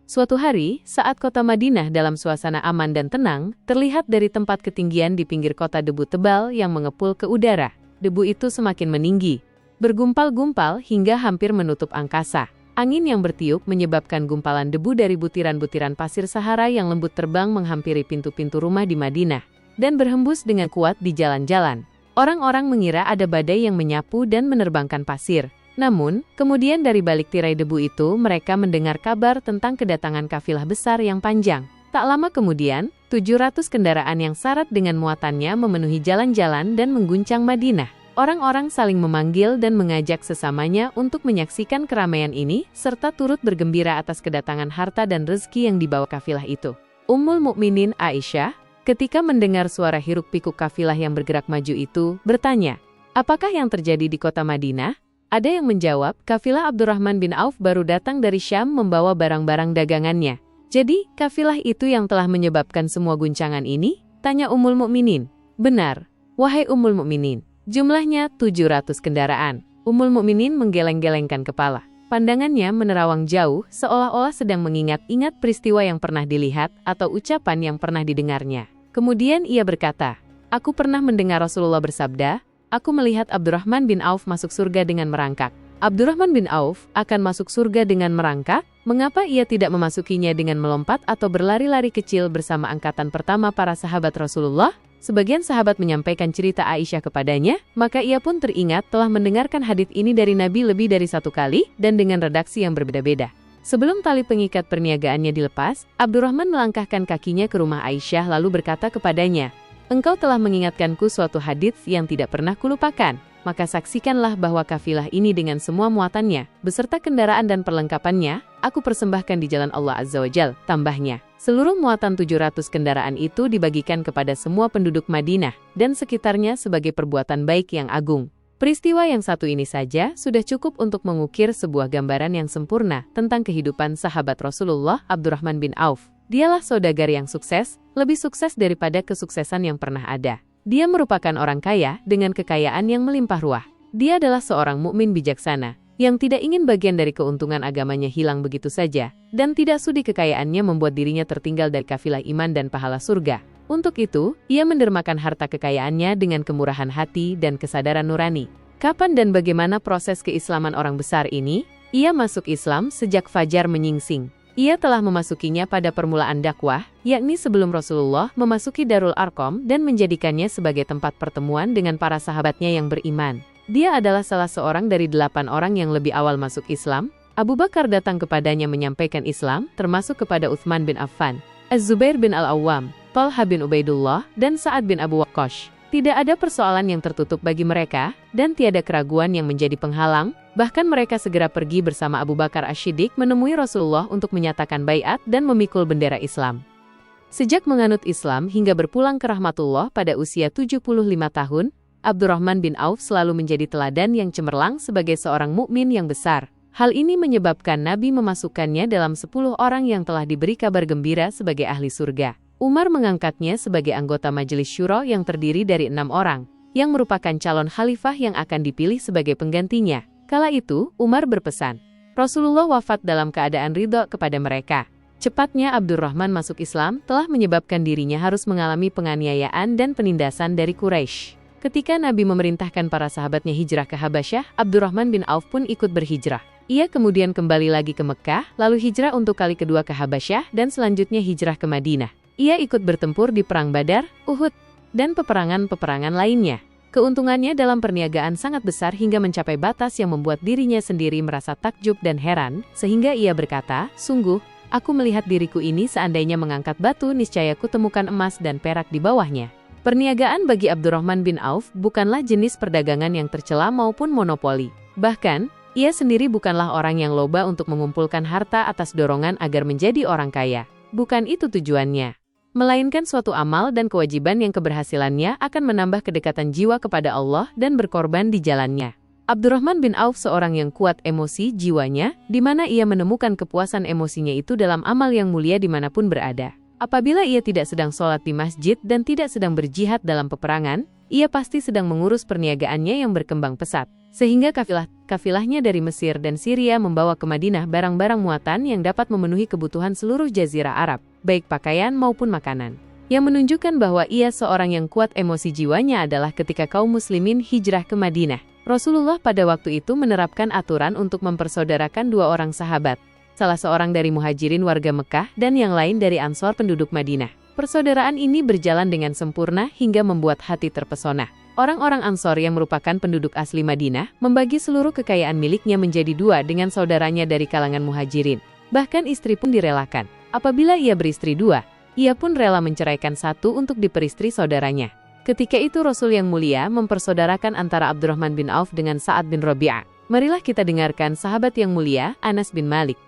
Suatu hari, saat kota Madinah dalam suasana aman dan tenang, terlihat dari tempat ketinggian di pinggir kota debu tebal yang mengepul ke udara. Debu itu semakin meninggi, bergumpal-gumpal hingga hampir menutup angkasa. Angin yang bertiup menyebabkan gumpalan debu dari butiran-butiran pasir Sahara yang lembut terbang menghampiri pintu-pintu rumah di Madinah dan berhembus dengan kuat di jalan-jalan. Orang-orang mengira ada badai yang menyapu dan menerbangkan pasir. Namun, kemudian dari balik tirai debu itu mereka mendengar kabar tentang kedatangan kafilah besar yang panjang. Tak lama kemudian, 700 kendaraan yang syarat dengan muatannya memenuhi jalan-jalan dan mengguncang Madinah. Orang-orang saling memanggil dan mengajak sesamanya untuk menyaksikan keramaian ini, serta turut bergembira atas kedatangan harta dan rezeki yang dibawa kafilah itu. Ummul Mukminin Aisyah, ketika mendengar suara hiruk-pikuk kafilah yang bergerak maju itu, bertanya, "Apakah yang terjadi di kota Madinah?" Ada yang menjawab, kafilah Abdurrahman bin Auf baru datang dari Syam membawa barang-barang dagangannya. "Jadi, kafilah itu yang telah menyebabkan semua guncangan ini?" tanya Ummul Mukminin. "Benar, wahai Ummul Mukminin. Jumlahnya 700 kendaraan." Ummul Mukminin menggeleng-gelengkan kepala. Pandangannya menerawang jauh, seolah-olah sedang mengingat-ingat peristiwa yang pernah dilihat atau ucapan yang pernah didengarnya. Kemudian ia berkata, "Aku pernah mendengar Rasulullah bersabda, aku melihat Abdurrahman bin Auf masuk surga dengan merangkak." Abdurrahman bin Auf akan masuk surga dengan merangkak? Mengapa ia tidak memasukinya dengan melompat atau berlari-lari kecil bersama angkatan pertama para sahabat Rasulullah? Sebagian sahabat menyampaikan cerita Aisyah kepadanya, maka ia pun teringat telah mendengarkan hadits ini dari Nabi lebih dari satu kali dan dengan redaksi yang berbeda-beda. Sebelum tali pengikat perniagaannya dilepas, Abdurrahman melangkahkan kakinya ke rumah Aisyah lalu berkata kepadanya, "Engkau telah mengingatkanku suatu hadits yang tidak pernah kulupakan. Maka saksikanlah bahwa kafilah ini dengan semua muatannya, beserta kendaraan dan perlengkapannya, aku persembahkan di jalan Allah Azza wa Jal." Tambahnya, seluruh muatan 700 kendaraan itu dibagikan kepada semua penduduk Madinah dan sekitarnya sebagai perbuatan baik yang agung. Peristiwa yang satu ini saja sudah cukup untuk mengukir sebuah gambaran yang sempurna tentang kehidupan sahabat Rasulullah Abdurrahman bin Auf. Dialah saudagar yang sukses, lebih sukses daripada kesuksesan yang pernah ada. Dia merupakan orang kaya dengan kekayaan yang melimpah ruah. Dia adalah seorang mukmin bijaksana yang tidak ingin bagian dari keuntungan agamanya hilang begitu saja, dan tidak sudi kekayaannya membuat dirinya tertinggal dari kafilah iman dan pahala surga. Untuk itu, ia mendermakan harta kekayaannya dengan kemurahan hati dan kesadaran nurani. Kapan dan bagaimana proses keislaman orang besar ini? Ia masuk Islam sejak fajar menyingsing. Ia telah memasukinya pada permulaan dakwah, yakni sebelum Rasulullah memasuki Darul Arqam dan menjadikannya sebagai tempat pertemuan dengan para sahabatnya yang beriman. Dia adalah salah seorang dari 8 orang yang lebih awal masuk Islam. Abu Bakar datang kepadanya menyampaikan Islam, termasuk kepada Utsman bin Affan, Az-Zubair bin Al-Awwam, Thalhah bin Ubaidullah, dan Sa'ad bin Abu Waqqash. Tidak ada persoalan yang tertutup bagi mereka, dan tiada keraguan yang menjadi penghalang. Bahkan mereka segera pergi bersama Abu Bakar Asy-Syiddiq menemui Rasulullah untuk menyatakan baiat dan memikul bendera Islam. Sejak menganut Islam hingga berpulang ke rahmatullah pada usia 75 tahun, Abdurrahman bin Auf selalu menjadi teladan yang cemerlang sebagai seorang mukmin yang besar. Hal ini menyebabkan Nabi memasukkannya dalam 10 orang yang telah diberi kabar gembira sebagai ahli surga. Umar mengangkatnya sebagai anggota Majelis Syuro yang terdiri dari 6 orang, yang merupakan calon khalifah yang akan dipilih sebagai penggantinya. Kala itu, Umar berpesan, Rasulullah wafat dalam keadaan ridho kepada mereka. Cepatnya Abdurrahman masuk Islam telah menyebabkan dirinya harus mengalami penganiayaan dan penindasan dari Quraisy. Ketika Nabi memerintahkan para sahabatnya hijrah ke Habasyah, Abdurrahman bin Auf pun ikut berhijrah. Ia kemudian kembali lagi ke Mekkah, lalu hijrah untuk kali kedua ke Habasyah, dan selanjutnya hijrah ke Madinah. Ia ikut bertempur di Perang Badar, Uhud, dan peperangan-peperangan lainnya. Keuntungannya dalam perniagaan sangat besar hingga mencapai batas yang membuat dirinya sendiri merasa takjub dan heran, sehingga ia berkata, "Sungguh, aku melihat diriku ini seandainya mengangkat batu niscaya kutemukan emas dan perak di bawahnya." Perniagaan bagi Abdurrahman bin Auf bukanlah jenis perdagangan yang tercela maupun monopoli. Bahkan, ia sendiri bukanlah orang yang loba untuk mengumpulkan harta atas dorongan agar menjadi orang kaya. Bukan itu tujuannya. Melainkan suatu amal dan kewajiban yang keberhasilannya akan menambah kedekatan jiwa kepada Allah dan berkorban di jalannya. Abdurrahman bin Auf seorang yang kuat emosi jiwanya, di mana ia menemukan kepuasan emosinya itu dalam amal yang mulia dimanapun berada. Apabila ia tidak sedang sholat di masjid dan tidak sedang berjihad dalam peperangan, ia pasti sedang mengurus perniagaannya yang berkembang pesat. Sehingga kafilahnya dari Mesir dan Syria membawa ke Madinah barang-barang muatan yang dapat memenuhi kebutuhan seluruh jazirah Arab, baik pakaian maupun makanan. Yang menunjukkan bahwa ia seorang yang kuat emosi jiwanya adalah ketika kaum muslimin hijrah ke Madinah. Rasulullah pada waktu itu menerapkan aturan untuk mempersaudarakan dua orang sahabat, salah seorang dari Muhajirin warga Mekah dan yang lain dari Ansor penduduk Madinah. Persaudaraan ini berjalan dengan sempurna hingga membuat hati terpesona. Orang-orang Ansor yang merupakan penduduk asli Madinah membagi seluruh kekayaan miliknya menjadi dua dengan saudaranya dari kalangan Muhajirin. Bahkan istri pun direlakan. Apabila ia beristri dua, ia pun rela menceraikan satu untuk diperistri saudaranya. Ketika itu Rasul yang mulia mempersaudarakan antara Abdurrahman bin Auf dengan Sa'ad bin Rabi'ah. Marilah kita dengarkan sahabat yang mulia, Anas bin Malik,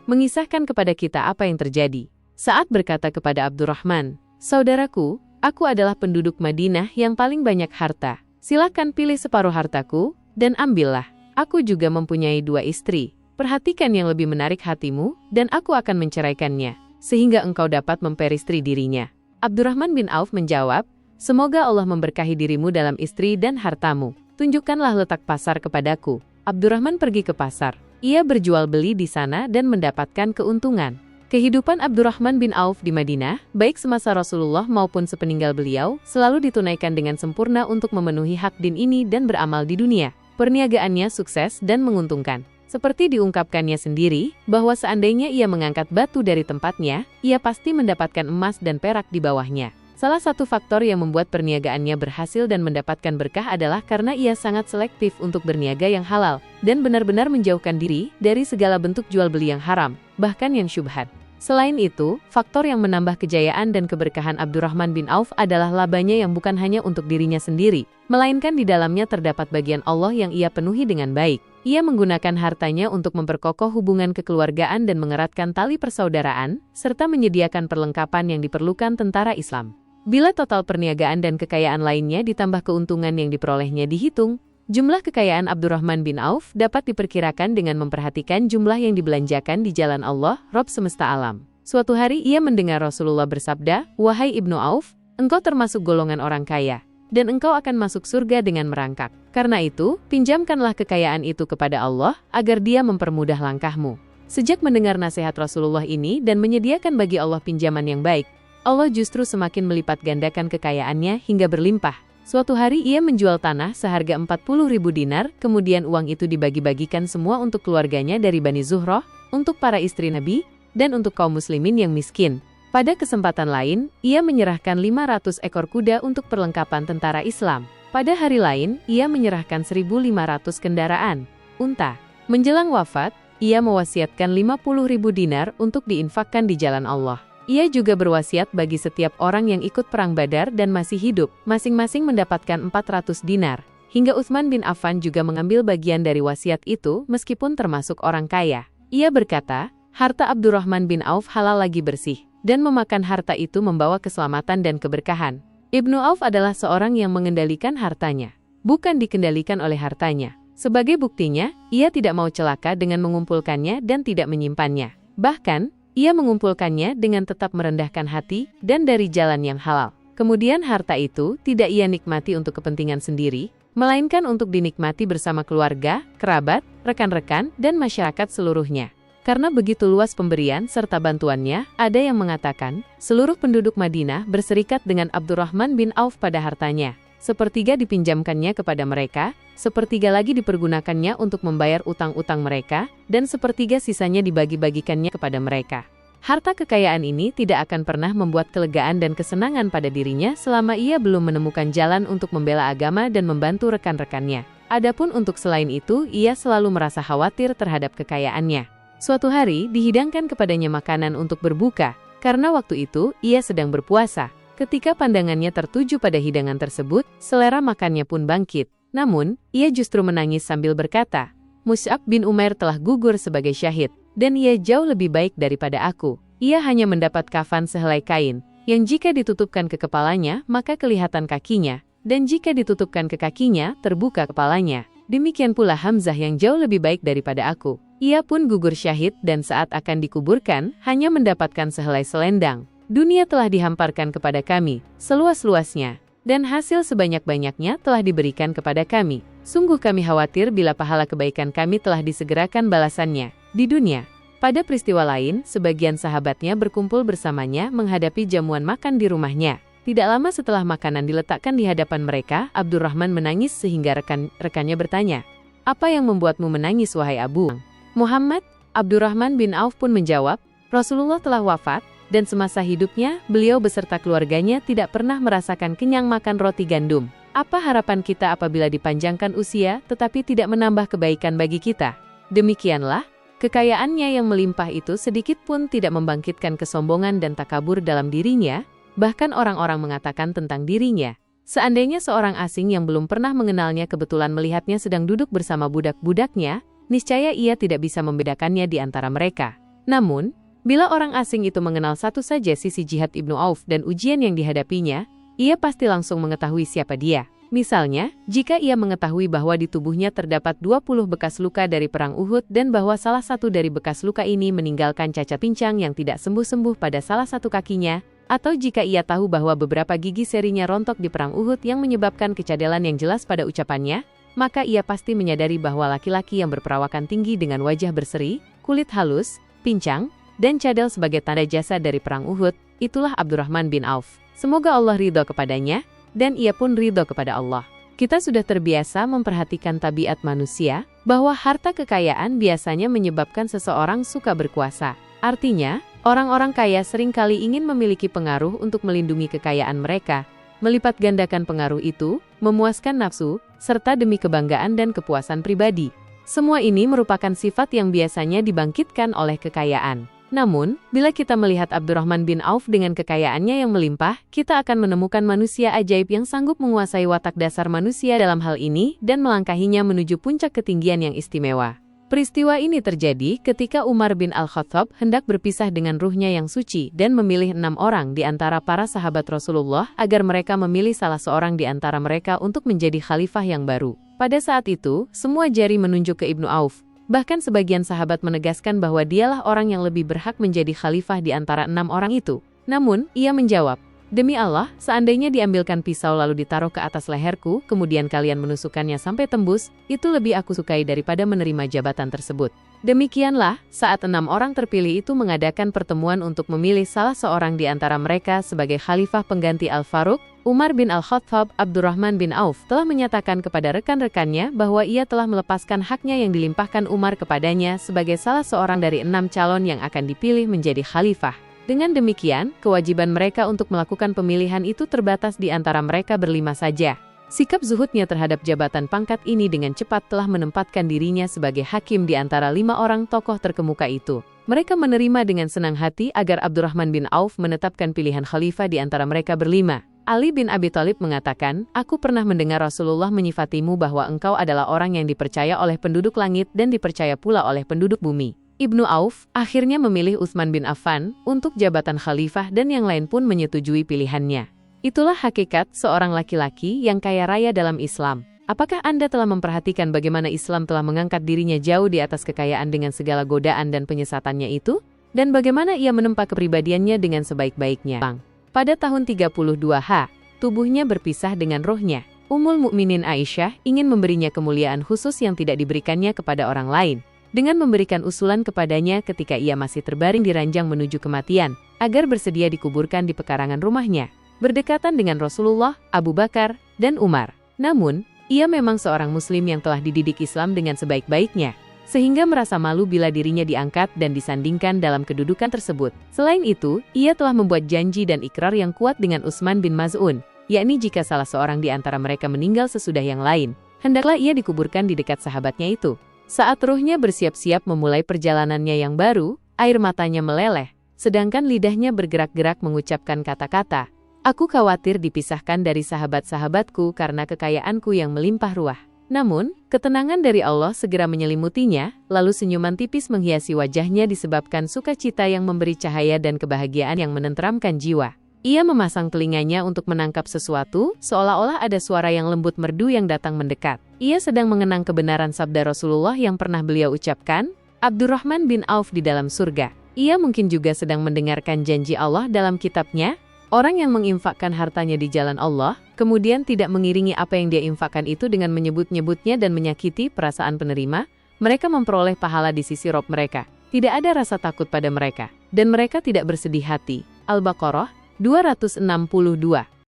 mengisahkan kepada kita apa yang terjadi. Sa'ad berkata kepada Abdurrahman, "Saudaraku, aku adalah penduduk Madinah yang paling banyak harta. Silakan pilih separuh hartaku, dan ambillah. Aku juga mempunyai dua istri. Perhatikan yang lebih menarik hatimu, dan aku akan menceraikannya, sehingga engkau dapat memperistri dirinya." Abdurrahman bin Auf menjawab, "Semoga Allah memberkahi dirimu dalam istri dan hartamu. Tunjukkanlah letak pasar kepadaku." Abdurrahman pergi ke pasar. Ia berjual beli di sana dan mendapatkan keuntungan. Kehidupan Abdurrahman bin Auf di Madinah, baik semasa Rasulullah maupun sepeninggal beliau, selalu ditunaikan dengan sempurna untuk memenuhi hak din ini dan beramal di dunia. Perniagaannya sukses dan menguntungkan. Seperti diungkapkannya sendiri, bahwa seandainya ia mengangkat batu dari tempatnya, ia pasti mendapatkan emas dan perak di bawahnya. Salah satu faktor yang membuat perniagaannya berhasil dan mendapatkan berkah adalah karena ia sangat selektif untuk berniaga yang halal, dan benar-benar menjauhkan diri dari segala bentuk jual beli yang haram, bahkan yang syubhat. Selain itu, faktor yang menambah kejayaan dan keberkahan Abdurrahman bin Auf adalah labanya yang bukan hanya untuk dirinya sendiri, melainkan di dalamnya terdapat bagian Allah yang ia penuhi dengan baik. Ia menggunakan hartanya untuk memperkokoh hubungan kekeluargaan dan mengeratkan tali persaudaraan, serta menyediakan perlengkapan yang diperlukan tentara Islam. Bila total perniagaan dan kekayaan lainnya ditambah keuntungan yang diperolehnya dihitung, jumlah kekayaan Abdurrahman bin Auf dapat diperkirakan dengan memperhatikan jumlah yang dibelanjakan di jalan Allah, Rabb semesta alam. Suatu hari ia mendengar Rasulullah bersabda, "Wahai Ibnu Auf, engkau termasuk golongan orang kaya, dan engkau akan masuk surga dengan merangkak. Karena itu, pinjamkanlah kekayaan itu kepada Allah, agar Dia mempermudah langkahmu." Sejak mendengar nasihat Rasulullah ini dan menyediakan bagi Allah pinjaman yang baik, Allah justru semakin melipat gandakan kekayaannya hingga berlimpah. Suatu hari ia menjual tanah seharga 40.000 dinar, kemudian uang itu dibagi-bagikan semua untuk keluarganya dari Bani Zuhroh, untuk para istri Nabi, dan untuk kaum muslimin yang miskin. Pada kesempatan lain, ia menyerahkan 500 ekor kuda untuk perlengkapan tentara Islam. Pada hari lain, ia menyerahkan 1.500 kendaraan unta. Menjelang wafat, ia mewasiatkan 50.000 dinar untuk diinfakkan di jalan Allah. Ia juga berwasiat bagi setiap orang yang ikut perang Badar dan masih hidup, masing-masing mendapatkan 400 dinar. Hingga Utsman bin Affan juga mengambil bagian dari wasiat itu meskipun termasuk orang kaya. Ia berkata, harta Abdurrahman bin Auf halal lagi bersih, dan memakan harta itu membawa keselamatan dan keberkahan. Ibnu Auf adalah seorang yang mengendalikan hartanya, bukan dikendalikan oleh hartanya. Sebagai buktinya, ia tidak mau celaka dengan mengumpulkannya dan tidak menyimpannya. Bahkan, ia mengumpulkannya dengan tetap merendahkan hati dan dari jalan yang halal. Kemudian harta itu tidak ia nikmati untuk kepentingan sendiri, melainkan untuk dinikmati bersama keluarga, kerabat, rekan-rekan, dan masyarakat seluruhnya. Karena begitu luas pemberian serta bantuannya, ada yang mengatakan, seluruh penduduk Madinah berserikat dengan Abdurrahman bin Auf pada hartanya. Sepertiga dipinjamkannya kepada mereka, sepertiga lagi dipergunakannya untuk membayar utang-utang mereka, dan sepertiga sisanya dibagi-bagikannya kepada mereka. Harta kekayaan ini tidak akan pernah membuat kelegaan dan kesenangan pada dirinya selama ia belum menemukan jalan untuk membela agama dan membantu rekan-rekannya. Adapun untuk selain itu, ia selalu merasa khawatir terhadap kekayaannya. Suatu hari, dihidangkan kepadanya makanan untuk berbuka, karena waktu itu, ia sedang berpuasa. Ketika pandangannya tertuju pada hidangan tersebut, selera makannya pun bangkit. Namun, ia justru menangis sambil berkata, Mus'ab bin Umair telah gugur sebagai syahid, dan ia jauh lebih baik daripada aku. Ia hanya mendapat kafan sehelai kain, yang jika ditutupkan ke kepalanya, maka kelihatan kakinya, dan jika ditutupkan ke kakinya, terbuka kepalanya. Demikian pula Hamzah yang jauh lebih baik daripada aku. Ia pun gugur syahid dan saat akan dikuburkan, hanya mendapatkan sehelai selendang. Dunia telah dihamparkan kepada kami, seluas-luasnya, dan hasil sebanyak-banyaknya telah diberikan kepada kami. Sungguh kami khawatir bila pahala kebaikan kami telah disegerakan balasannya di dunia. Pada peristiwa lain, sebagian sahabatnya berkumpul bersamanya menghadapi jamuan makan di rumahnya. Tidak lama setelah makanan diletakkan di hadapan mereka, Abdurrahman menangis sehingga rekan-rekannya bertanya, "Apa yang membuatmu menangis, wahai Abu Muhammad?" Abdurrahman bin Auf pun menjawab, "Rasulullah telah wafat, dan semasa hidupnya, beliau beserta keluarganya tidak pernah merasakan kenyang makan roti gandum. Apa harapan kita apabila dipanjangkan usia, tetapi tidak menambah kebaikan bagi kita?" Demikianlah, kekayaannya yang melimpah itu sedikit pun tidak membangkitkan kesombongan dan takabur dalam dirinya. Bahkan orang-orang mengatakan tentang dirinya, seandainya seorang asing yang belum pernah mengenalnya kebetulan melihatnya sedang duduk bersama budak-budaknya, niscaya ia tidak bisa membedakannya di antara mereka. Namun, bila orang asing itu mengenal satu saja sisi jihad Ibnu Auf dan ujian yang dihadapinya, ia pasti langsung mengetahui siapa dia. Misalnya, jika ia mengetahui bahwa di tubuhnya terdapat 20 bekas luka dari perang Uhud dan bahwa salah satu dari bekas luka ini meninggalkan cacat pincang yang tidak sembuh-sembuh pada salah satu kakinya, atau jika ia tahu bahwa beberapa gigi serinya rontok di perang Uhud yang menyebabkan kecadelan yang jelas pada ucapannya, maka ia pasti menyadari bahwa laki-laki yang berperawakan tinggi dengan wajah berseri, kulit halus, pincang, dan cadel sebagai tanda jasa dari perang Uhud, itulah Abdurrahman bin Auf. Semoga Allah ridho kepadanya, dan ia pun ridho kepada Allah. Kita sudah terbiasa memperhatikan tabiat manusia, bahwa harta kekayaan biasanya menyebabkan seseorang suka berkuasa. Artinya, orang-orang kaya seringkali ingin memiliki pengaruh untuk melindungi kekayaan mereka, melipat gandakan pengaruh itu, memuaskan nafsu, serta demi kebanggaan dan kepuasan pribadi. Semua ini merupakan sifat yang biasanya dibangkitkan oleh kekayaan. Namun, bila kita melihat Abdurrahman bin Auf dengan kekayaannya yang melimpah, kita akan menemukan manusia ajaib yang sanggup menguasai watak dasar manusia dalam hal ini dan melangkahinya menuju puncak ketinggian yang istimewa. Peristiwa ini terjadi ketika Umar bin Al-Khattab hendak berpisah dengan ruhnya yang suci dan memilih 6 orang di antara para sahabat Rasulullah agar mereka memilih salah seorang di antara mereka untuk menjadi khalifah yang baru. Pada saat itu, semua jari menunjuk ke Ibnu Auf. Bahkan sebagian sahabat menegaskan bahwa dialah orang yang lebih berhak menjadi khalifah di antara 6 orang itu. Namun, ia menjawab, "Demi Allah, seandainya diambilkan pisau lalu ditaruh ke atas leherku, kemudian kalian menusukkannya sampai tembus, itu lebih aku sukai daripada menerima jabatan tersebut." Demikianlah, saat 6 orang terpilih itu mengadakan pertemuan untuk memilih salah seorang di antara mereka sebagai khalifah pengganti Al-Faruq, Umar bin Al-Khattab, Abdurrahman bin Auf telah menyatakan kepada rekan-rekannya bahwa ia telah melepaskan haknya yang dilimpahkan Umar kepadanya sebagai salah seorang dari 6 calon yang akan dipilih menjadi khalifah. Dengan demikian, kewajiban mereka untuk melakukan pemilihan itu terbatas di antara mereka berlima saja. Sikap zuhudnya terhadap jabatan pangkat ini dengan cepat telah menempatkan dirinya sebagai hakim di antara 5 orang tokoh terkemuka itu. Mereka menerima dengan senang hati agar Abdurrahman bin Auf menetapkan pilihan khalifah di antara mereka berlima. Ali bin Abi Thalib mengatakan, "Aku pernah mendengar Rasulullah menyifatimu bahwa engkau adalah orang yang dipercaya oleh penduduk langit dan dipercaya pula oleh penduduk bumi." Ibnu Auf akhirnya memilih Utsman bin Affan untuk jabatan khalifah dan yang lain pun menyetujui pilihannya. Itulah hakikat seorang laki-laki yang kaya raya dalam Islam. Apakah Anda telah memperhatikan bagaimana Islam telah mengangkat dirinya jauh di atas kekayaan dengan segala godaan dan penyesatannya itu? Dan bagaimana ia menempa kepribadiannya dengan sebaik-baiknya? Pada tahun 32H, tubuhnya berpisah dengan rohnya. Ummul Mukminin Aisyah ingin memberinya kemuliaan khusus yang tidak diberikannya kepada orang lain, dengan memberikan usulan kepadanya ketika ia masih terbaring di ranjang menuju kematian, agar bersedia dikuburkan di pekarangan rumahnya, berdekatan dengan Rasulullah, Abu Bakar, dan Umar. Namun, ia memang seorang muslim yang telah dididik Islam dengan sebaik-baiknya, sehingga merasa malu bila dirinya diangkat dan disandingkan dalam kedudukan tersebut. Selain itu, ia telah membuat janji dan ikrar yang kuat dengan Utsman bin Maz'un, yakni jika salah seorang di antara mereka meninggal sesudah yang lain, hendaklah ia dikuburkan di dekat sahabatnya itu. Saat ruhnya bersiap-siap memulai perjalanannya yang baru, air matanya meleleh, sedangkan lidahnya bergerak-gerak mengucapkan kata-kata, "Aku khawatir dipisahkan dari sahabat-sahabatku karena kekayaanku yang melimpah ruah." Namun, ketenangan dari Allah segera menyelimutinya, lalu senyuman tipis menghiasi wajahnya disebabkan sukacita yang memberi cahaya dan kebahagiaan yang menenteramkan jiwa. Ia memasang telinganya untuk menangkap sesuatu, seolah-olah ada suara yang lembut merdu yang datang mendekat. Ia sedang mengenang kebenaran sabda Rasulullah yang pernah beliau ucapkan, "Abdurrahman bin Auf di dalam surga." Ia mungkin juga sedang mendengarkan janji Allah dalam kitabnya, Orang yang menginfakkan hartanya di jalan Allah, kemudian tidak mengiringi apa yang dia infakkan itu dengan menyebut-nyebutnya dan menyakiti perasaan penerima, mereka memperoleh pahala di sisi Rob mereka. Tidak ada rasa takut pada mereka, dan mereka tidak bersedih hati. Al-Baqarah 262.